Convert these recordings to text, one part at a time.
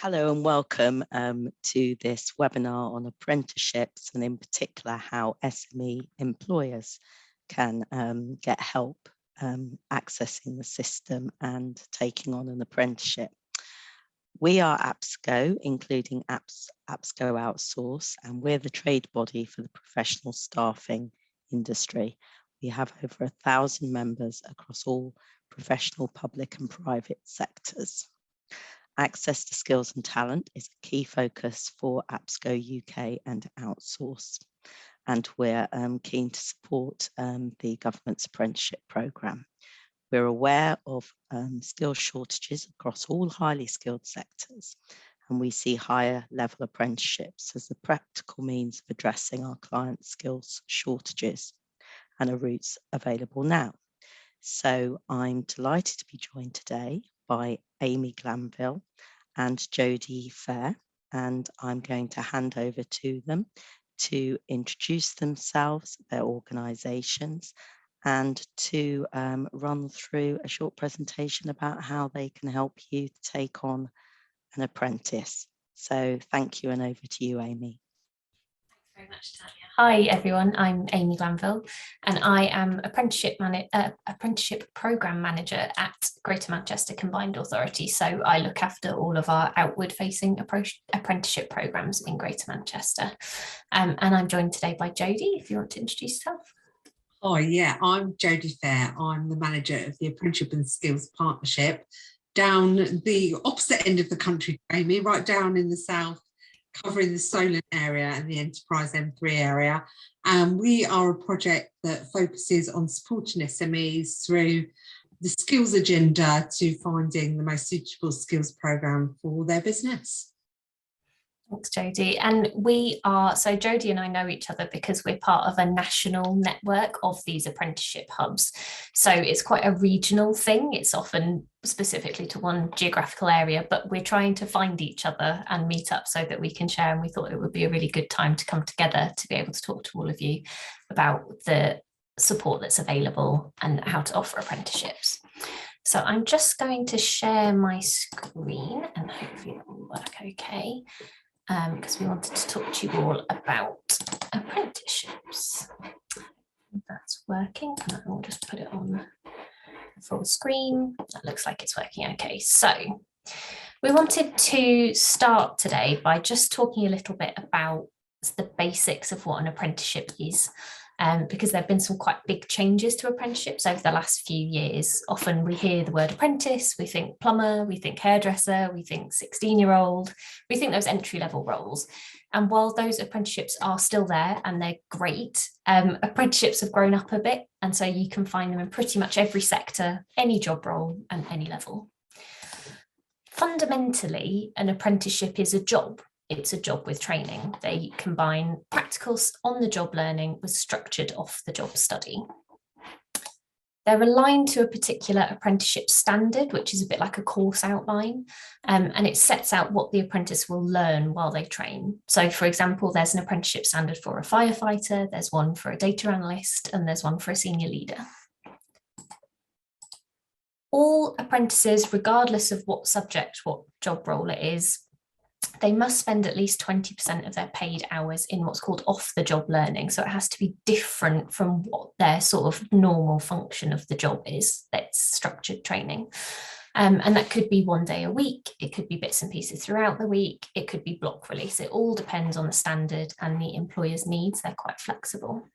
Hello and welcome to this webinar on apprenticeships, and in particular how SME employers can get help accessing the system and taking on an apprenticeship. We are APSCo, including APSCo Outsource, and we're the trade body for the professional staffing industry. We have over 1,000 members across all professional, public and private sectors. Access to skills and talent is a key focus for APSCo UK and Outsource, and we're keen to support the government's apprenticeship programme. We're aware of skill shortages across all highly skilled sectors, and we see higher level apprenticeships as the practical means of addressing our clients' skills shortages and are routes available now. So I'm delighted to be joined today by Amy Glanville and Jodi Fair, and I'm going to hand over to them to introduce themselves, their organisations, and to run through a short presentation about how they can help you take on an apprentice. So thank you, and over to you, Amy. Very much, Tania. Hi everyone, I'm Amy Glanville and I am apprenticeship programme manager at Greater Manchester Combined Authority. So I look after all of our outward facing apprenticeship programmes in Greater Manchester. And I'm joined today by Jodi, if you want to introduce yourself. Hi, yeah, I'm Jodi Fair. I'm the manager of the Apprenticeship and Skills Partnership down the opposite end of the country, Amy, right down in the south, covering the Solent area and the Enterprise M3 area. And we are a project that focuses on supporting SMEs through the skills agenda to finding the most suitable skills programme for their business. Thanks, Jodi. And so Jodi and I know each other because we're part of a national network of these apprenticeship hubs. So it's quite a regional thing. It's often specifically to one geographical area, but we're trying to find each other and meet up so that we can share. And we thought it would be a really good time to come together to be able to talk to all of you about the support that's available and how to offer apprenticeships. So I'm just going to share my screen and hopefully it will work okay. Because we wanted to talk to you all about apprenticeships. That's working, and I'll just put it on full screen. That looks like it's working okay. So we wanted to start today by just talking a little bit about the basics of what an apprenticeship is. Because there have been some quite big changes to apprenticeships over the last few years. Often we hear the word apprentice, we think plumber, we think hairdresser, we think 16-year-old, we think those entry-level roles. And while those apprenticeships are still there and they're great, apprenticeships have grown up a bit, and so you can find them in pretty much every sector, any job role and any level. Fundamentally, an apprenticeship is a job. It's a job with training. They combine practical on-the-job learning with structured off-the-job study. They're aligned to a particular apprenticeship standard, which is a bit like a course outline, and it sets out what the apprentice will learn while they train. So, for example, there's an apprenticeship standard for a firefighter, there's one for a data analyst, and there's one for a senior leader. All apprentices, regardless of what subject, what job role it is, they must spend at least 20% of their paid hours in what's called off-the-job learning. So it has to be different from what their sort of normal function of the job is. That's structured training. And that could be one day a week. It could be bits and pieces throughout the week. It could be block release. It all depends on the standard and the employer's needs. They're quite flexible.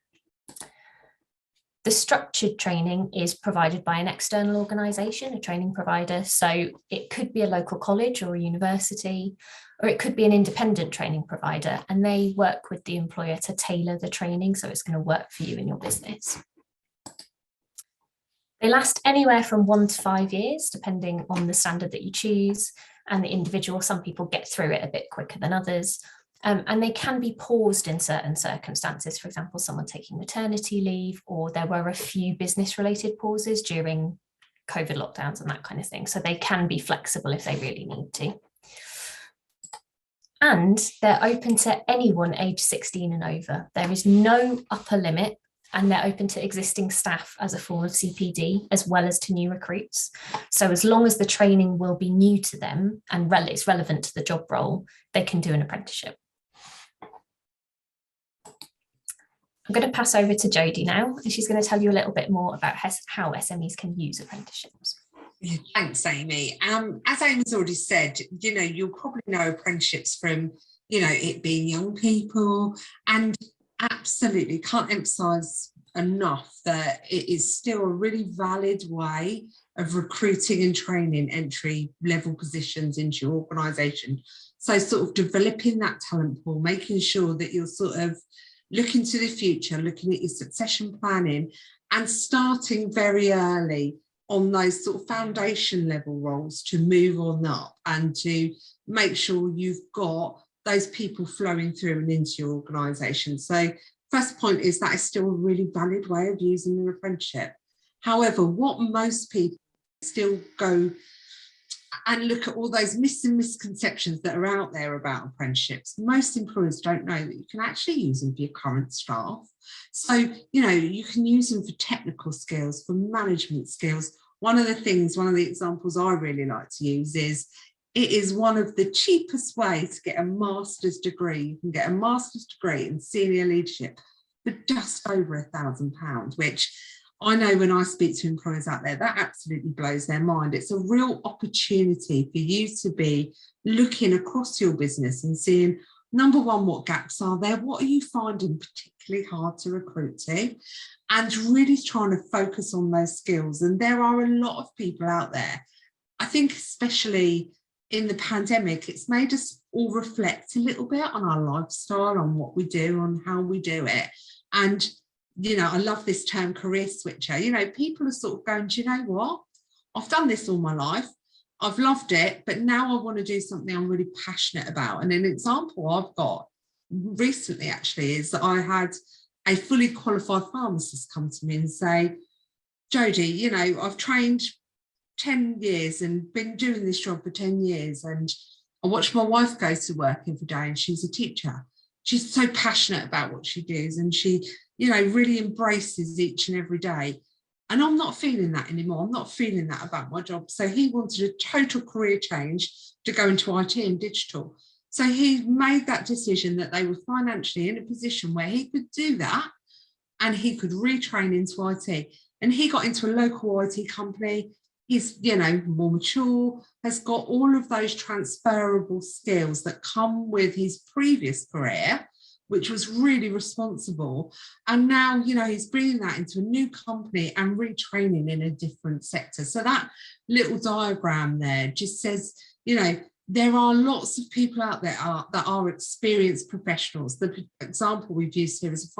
The structured training is provided by an external organisation, a training provider. So it could be a local college or a university, or it could be an independent training provider, and they work with the employer to tailor the training so it's going to work for you in your business. They last anywhere from 1 to 5 years, depending on the standard that you choose and the individual. Some people get through it a bit quicker than others. And they can be paused in certain circumstances, for example, someone taking maternity leave, or there were a few business-related pauses during COVID lockdowns and that kind of thing. So they can be flexible if they really need to. And they're open to anyone aged 16 and over. There is no upper limit and they're open to existing staff as a form of CPD, as well as to new recruits. So as long as the training will be new to them and it's relevant to the job role, they can do an apprenticeship. I'm going to pass over to Jodi now, and she's going to tell you a little bit more about how SMEs can use apprenticeships. Yeah, thanks, Amy. As Amy's already said, you'll probably know apprenticeships from, it being young people, and absolutely can't emphasise enough that it is still a really valid way of recruiting and training entry level positions into your organisation. So sort of developing that talent pool, making sure that you're sort of looking to the future, looking at your succession planning, and starting very early on those sort of foundation level roles to move on up and to make sure you've got those people flowing through and into your organisation. So first point is that is still a really valid way of using an apprenticeship. However, what most people still go and look at all those myths and misconceptions that are out there about apprenticeships. Most employers don't know that you can actually use them for your current staff. So, you can use them for technical skills, for management skills. One of the examples I really like to use is, it is one of the cheapest ways to get a master's degree. You can get a master's degree in senior leadership for just over £1,000, which I know when I speak to employers out there, that absolutely blows their mind. It's a real opportunity for you to be looking across your business and seeing, number one, what gaps are there? What are you finding particularly hard to recruit to? And really trying to focus on those skills. And there are a lot of people out there. I think especially in the pandemic, it's made us all reflect a little bit on our lifestyle, on what we do, on how we do it. And I love this term career switcher. People are sort of going, do you know what? I've done this all my life. I've loved it, but now I want to do something I'm really passionate about. And an example I've got recently actually is that I had a fully qualified pharmacist come to me and say, Jodi, I've trained 10 years and been doing this job for 10 years. And I watched my wife go to work every day, and she's a teacher. She's so passionate about what she does, and she really embraces each and every day. And I'm not feeling that anymore. I'm not feeling that about my job. So he wanted a total career change to go into IT and digital. So he made that decision that they were financially in a position where he could do that and he could retrain into IT. And he got into a local IT company. He's, more mature, has got all of those transferable skills that come with his previous career, which was really responsible. And now, he's bringing that into a new company and retraining in a different sector. So that little diagram there just says, there are lots of people out there that are experienced professionals. The example we've used here is a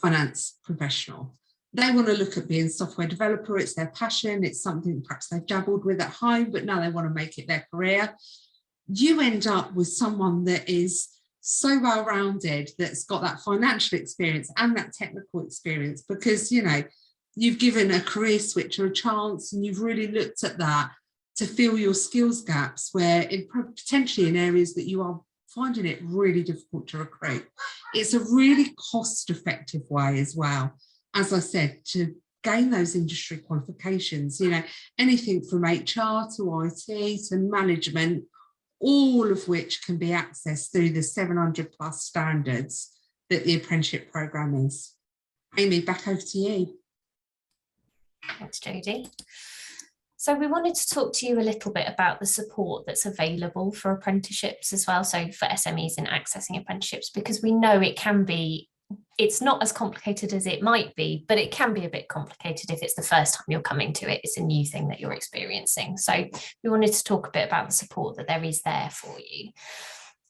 finance professional. They want to look at being a software developer. It's their passion. It's something perhaps they've dabbled with at home, but now they want to make it their career. You end up with someone that is so well-rounded, that's got that financial experience and that technical experience, because you've given a career switcher a chance, and you've really looked at that to fill your skills gaps where potentially in areas that you are finding it really difficult to recruit. It's a really cost-effective way as well, as I said, to gain those industry qualifications, anything from HR to IT to management, all of which can be accessed through the 700 plus standards that the apprenticeship programme is. Amy, back over to you. Thanks, Jodi. So we wanted to talk to you a little bit about the support that's available for apprenticeships as well, so for SMEs in accessing apprenticeships, because we know it's not as complicated as it might be, but it can be a bit complicated if it's the first time you're coming to it. It's a new thing that you're experiencing. So we wanted to talk a bit about the support that there is there for you.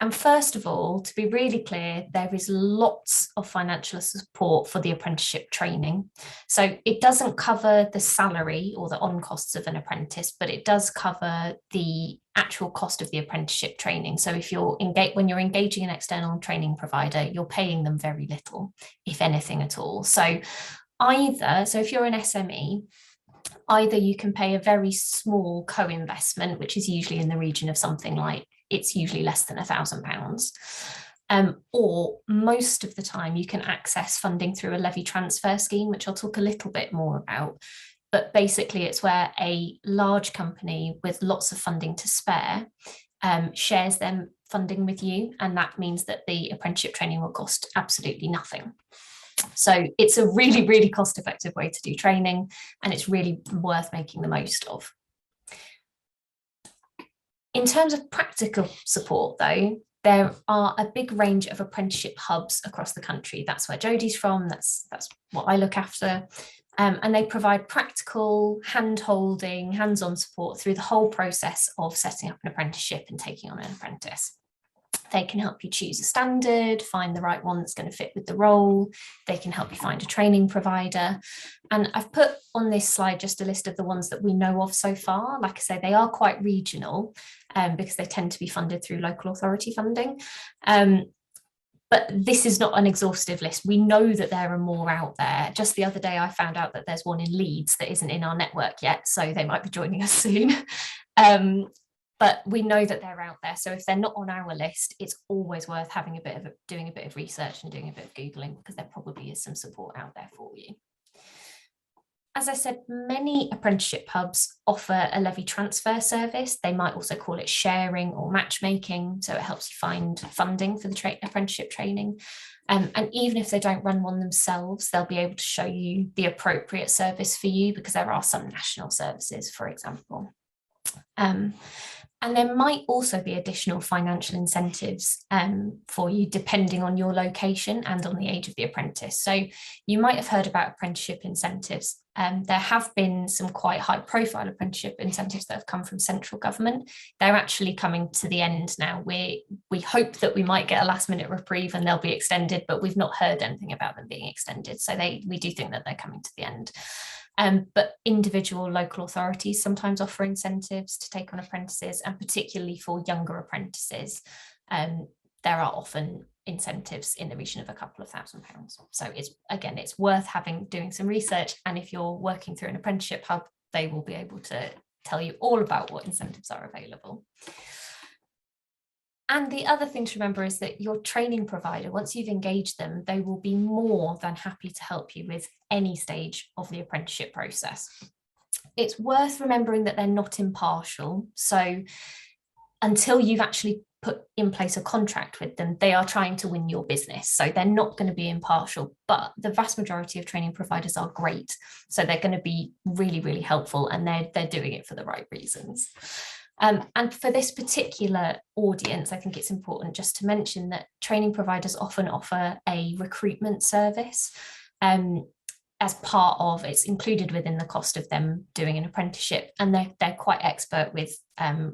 And first of all, to be really clear, there is lots of financial support for the apprenticeship training. So it doesn't cover the salary or the on costs of an apprentice, but it does cover the actual cost of the apprenticeship training. So if when you're engaging an external training provider, you're paying them very little, if anything at all. So if you're an SME, either you can pay a very small co-investment, which is usually in the region of something like, it's usually less than £1,000. or most of the time you can access funding through a levy transfer scheme, which I'll talk a little bit more about. But basically it's where a large company with lots of funding to spare shares them funding with you, and that means that the apprenticeship training will cost absolutely nothing. So it's a really, really cost-effective way to do training, and it's really worth making the most of. In terms of practical support though, there are a big range of apprenticeship hubs across the country. That's where Jodi's from, that's what I look after. And they provide practical, hand-holding, hands-on support through the whole process of setting up an apprenticeship and taking on an apprentice. They can help you choose a standard, find the right one that's going to fit with the role. They can help you find a training provider. And I've put on this slide just a list of the ones that we know of so far. Like I say, they are quite regional because they tend to be funded through local authority funding. But this is not an exhaustive list. We know that there are more out there. Just the other day, I found out that there's one in Leeds that isn't in our network yet, so they might be joining us soon. But we know that they're out there. So if they're not on our list, it's always worth having doing a bit of research and doing a bit of Googling, because there probably is some support out there for you. As I said, many apprenticeship hubs offer a levy transfer service. They might also call it sharing or matchmaking. So it helps you find funding for the apprenticeship training. And even if they don't run one themselves, they'll be able to show you the appropriate service for you, because there are some national services, for example. And there might also be additional financial incentives for you, depending on your location and on the age of the apprentice. So you might have heard about apprenticeship incentives. There have been some quite high profile apprenticeship incentives that have come from central government. They're actually coming to the end now. We hope that we might get a last minute reprieve and they'll be extended, but we've not heard anything about them being extended. So we do think that they're coming to the end. But individual local authorities sometimes offer incentives to take on apprentices, and particularly for younger apprentices, there are often incentives in the region of a couple of £1,000. So it's worth doing some research, and if you're working through an apprenticeship hub, they will be able to tell you all about what incentives are available. And the other thing to remember is that your training provider, once you've engaged them, they will be more than happy to help you with any stage of the apprenticeship process. It's worth remembering that they're not impartial. So until you've actually put in place a contract with them, they are trying to win your business. So they're not going to be impartial, but the vast majority of training providers are great. So they're going to be really, really helpful, and they're doing it for the right reasons. And for this particular audience, I think it's important just to mention that training providers often offer a recruitment service as part of, it's included within the cost of them doing an apprenticeship, and they're quite expert with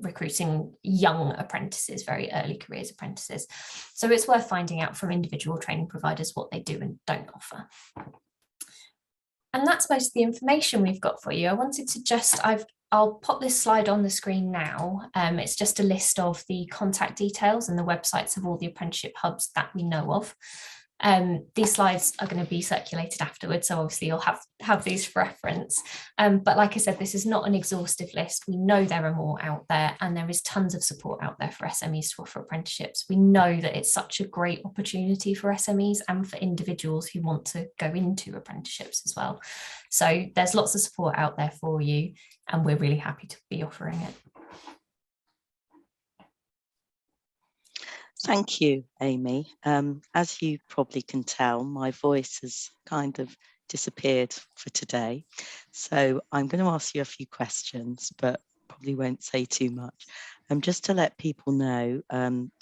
recruiting young apprentices, very early careers apprentices. So it's worth finding out from individual training providers what they do and don't offer. And that's most of the information we've got for you. I wanted to I'll pop this slide on the screen now. It's just a list of the contact details and the websites of all the apprenticeship hubs that we know of. These slides are going to be circulated afterwards, so obviously you'll have these for reference. But like I said, this is not an exhaustive list. We know there are more out there, and there is tons of support out there for SMEs to offer apprenticeships. We know that it's such a great opportunity for SMEs and for individuals who want to go into apprenticeships as well. So there's lots of support out there for you, and we're really happy to be offering it. Thank you, Amy. As you probably can tell, my voice has kind of disappeared for today. So I'm going to ask you a few questions, but probably won't say too much. Just to let people know,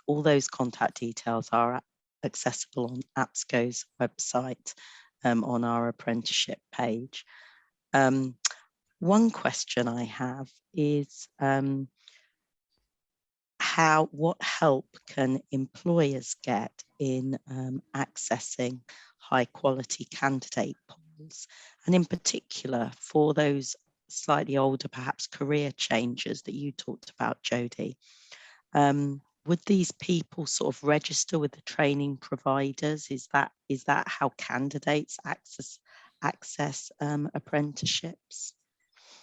all those contact details are accessible on APSCo's website on our apprenticeship page. One question I have is, what help can employers get in accessing high quality candidate pools, and in particular for those slightly older, perhaps career changers that you talked about, Jodi? Would these people sort of register with the training providers? Is that how candidates access apprenticeships?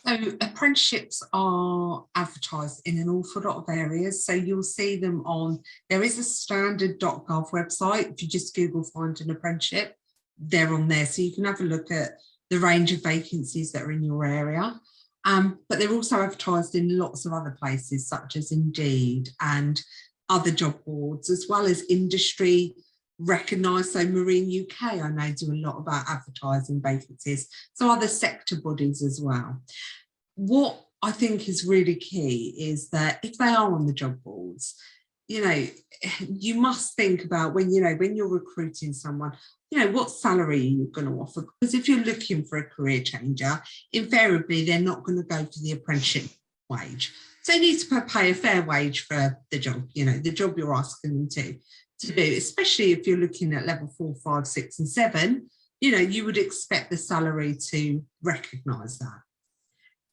So apprenticeships are advertised in an awful lot of areas. So you'll see them on, there is a standard.gov website. If you just Google find an apprenticeship, they're on there. So you can have a look at the range of vacancies that are in your area. But they're also advertised in lots of other places, such as Indeed and other job boards, as well as industry recognised. So Marine UK, I know, do a lot about advertising vacancies. So other sector bodies as well. What I think is really key is that if they are on the job boards, you must think about when you're recruiting someone, what salary are you going to offer? Because if you're looking for a career changer, invariably they're not going to go for the apprenticeship wage. So you need to pay a fair wage for the job, the job you're asking them to do, especially if you're looking at level 4, 5, 6 and 7, you would expect the salary to recognise that.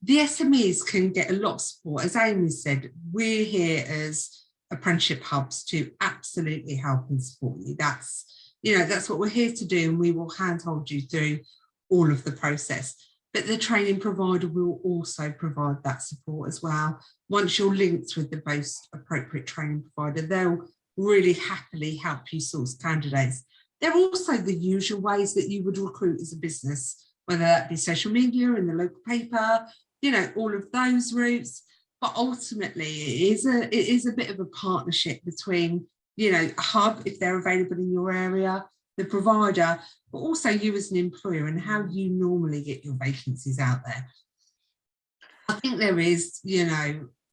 The SMEs can get a lot of support. As Amy said, we're here as Apprenticeship Hubs to absolutely help and support you. That's what we're here to do, and we will handhold you through all of the process. But the training provider will also provide that support as well. Once you're linked with the most appropriate training provider, they'll really happily help you source candidates. There are also the usual ways that you would recruit as a business, whether that be social media in the local paper, all of those routes. But ultimately, it is a bit of a partnership between, a hub, if they're available in your area, the provider, but also you as an employer and how you normally get your vacancies out there. I think there is,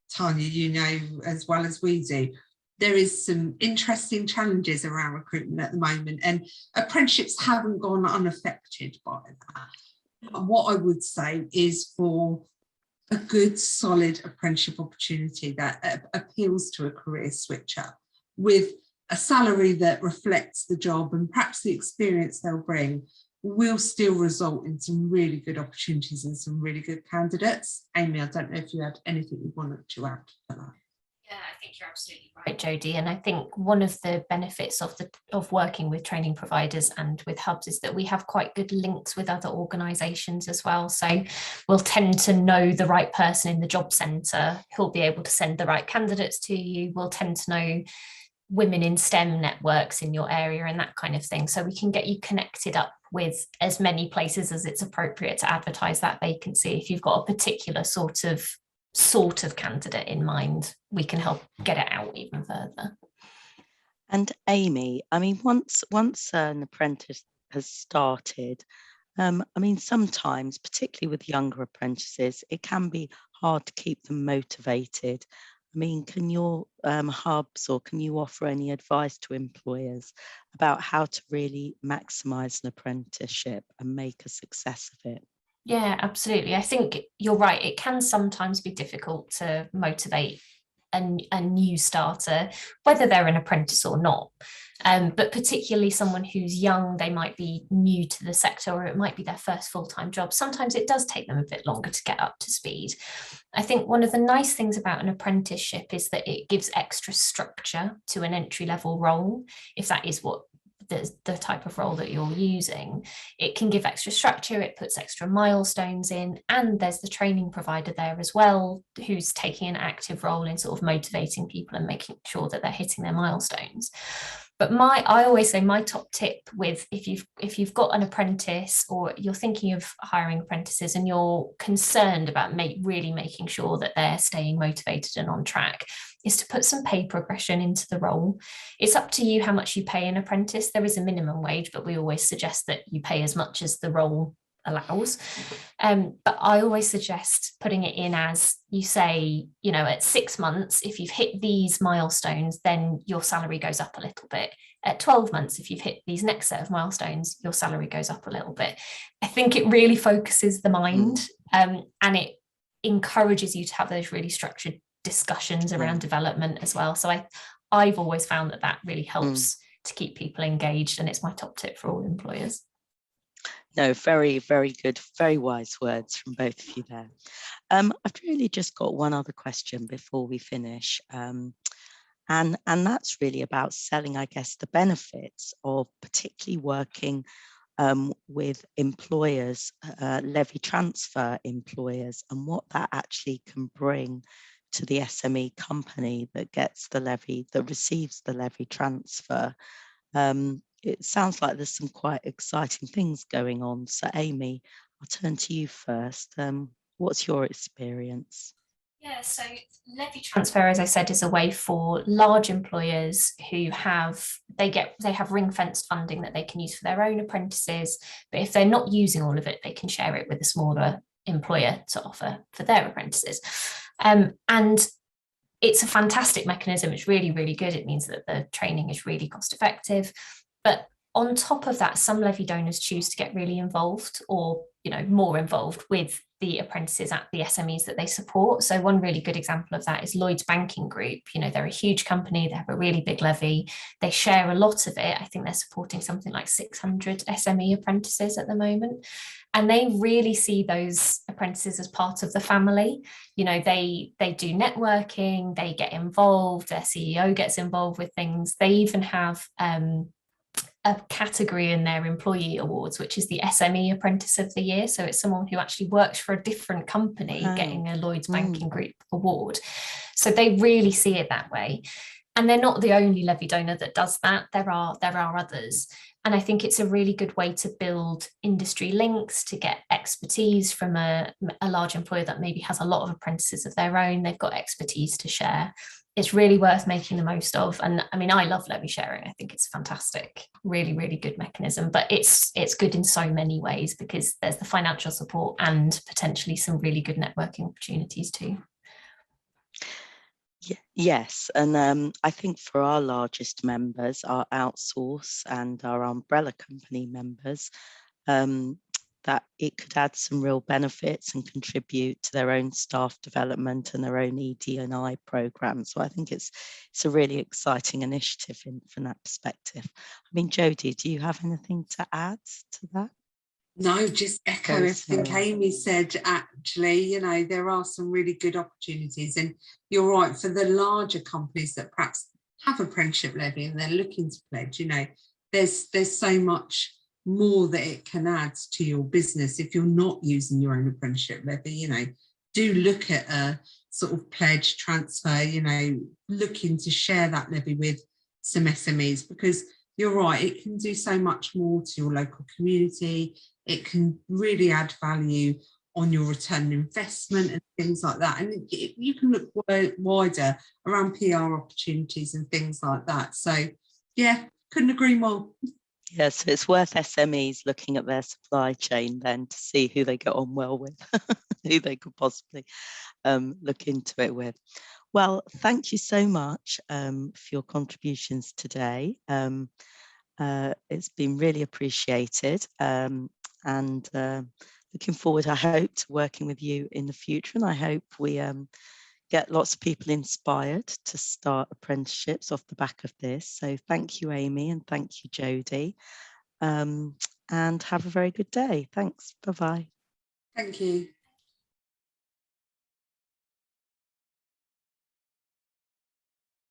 Tania, as well as we do, there is some interesting challenges around recruitment at the moment, and apprenticeships haven't gone unaffected by that. What I would say is, for a good, solid apprenticeship opportunity that appeals to a career switcher with a salary that reflects the job and perhaps the experience they'll bring, will still result in some really good opportunities and some really good candidates. Amy, I don't know if you had anything you wanted to add to that. Yeah, I think you're absolutely right, Jodi. And I think one of the benefits of working with training providers and with hubs is that we have quite good links with other organisations as well. So we'll tend to know the right person in the job centre who'll be able to send the right candidates to you. We'll tend to know women in STEM networks in your area and that kind of thing. So we can get you connected up with as many places as it's appropriate to advertise that vacancy. If you've got a particular sort of candidate in mind, we can help get it out even further. And Amy, once an apprentice has started, sometimes, particularly with younger apprentices, it can be hard to keep them motivated. Can your hubs, or can you offer any advice to employers about how to really maximise an apprenticeship and make a success of it? Yeah, absolutely. I think you're right. It can sometimes be difficult to motivate a new starter, whether they're an apprentice or not. But particularly someone who's young, they might be new to the sector, or it might be their first full-time job. Sometimes it does take them a bit longer to get up to speed. I think one of the nice things about an apprenticeship is that it gives extra structure to an entry-level role, if that is what the type of role that you're using. It can give extra structure, it puts extra milestones in, and there's the training provider there as well, who's taking an active role in sort of motivating people and making sure that they're hitting their milestones. But I always say my top tip with, if you've got an apprentice, or you're thinking of hiring apprentices and you're concerned about really making sure that they're staying motivated and on track, is to put some pay progression into the role. It's up to you how much you pay an apprentice. There is a minimum wage, but we always suggest that you pay as much as the role allows. But I always suggest putting it in as, you say, at 6 months, if you've hit these milestones, then your salary goes up a little bit. At 12 months, if you've hit these next set of milestones, your salary goes up a little bit. I think it really focuses the mind, and it encourages you to have those really structured discussions around development as well. So I've always found that really helps to keep people engaged, and it's my top tip for all employers. No, very, very good, very wise words from both of you there. I've really just got one other question before we finish, and that's really about selling, I guess, the benefits of particularly working with employers, levy transfer employers, and what that actually can bring to the SME company that gets the levy, that receives the levy transfer. It sounds like there's some quite exciting things going on. So Amy, I'll turn to you first. What's your experience? Yeah, so levy transfer, as I said, is a way for large employers who have ring-fenced funding that they can use for their own apprentices, but if they're not using all of it, they can share it with a smaller employer to offer for their apprentices. And it's a fantastic mechanism. It's really, really good. It means that the training is really cost effective. But on top of that, some levy donors choose to get really involved, or more involved with the apprentices at the SMEs that they support. So one really good example of that is Lloyds Banking Group. They're a huge company, they have a really big levy, they share a lot of it. I think they're supporting something like 600 SME apprentices at the moment. And they really see those apprentices as part of the family. They do networking, they get involved, their CEO gets involved with things. They even have a category in their employee awards, which is the SME Apprentice of the Year. So it's someone who actually works for a different company getting a Lloyds Banking Group award. So they really see it that way. And they're not the only levy donor that does that. There are others. And I think it's a really good way to build industry links, to get expertise from a large employer that maybe has a lot of apprentices of their own. They've got expertise to share. It's really worth making the most of. And I mean, I love levy sharing. I think it's fantastic, really, really good mechanism, but it's good in so many ways, because there's the financial support and potentially some really good networking opportunities too. Yes, and I think for our largest members, our outsource and our umbrella company members, that it could add some real benefits and contribute to their own staff development and their own ED&I program. So I think it's a really exciting initiative from that perspective. I mean, Jodi, do you have anything to add to that? No, just echo everything Amy said. Actually, there are some really good opportunities, and you're right, for the larger companies that perhaps have apprenticeship levy and they're looking to pledge, there's so much more that it can add to your business. If you're not using your own apprenticeship levy, do look at a sort of pledge transfer, looking to share that levy with some SMEs, because you're right, it can do so much more to your local community. It can really add value on your return on investment and things like that. And you can look wider around PR opportunities and things like that. So yeah, couldn't agree more. Yeah, so it's worth SMEs looking at their supply chain then to see who they get on well with, who they could possibly look into it with. Well, thank you so much for your contributions today. It's been really appreciated, and looking forward, I hope, to working with you in the future, and I hope we get lots of people inspired to start apprenticeships off the back of this. So thank you, Amy, and thank you, Jodi, and have a very good day. Thanks. Bye-bye. Thank you.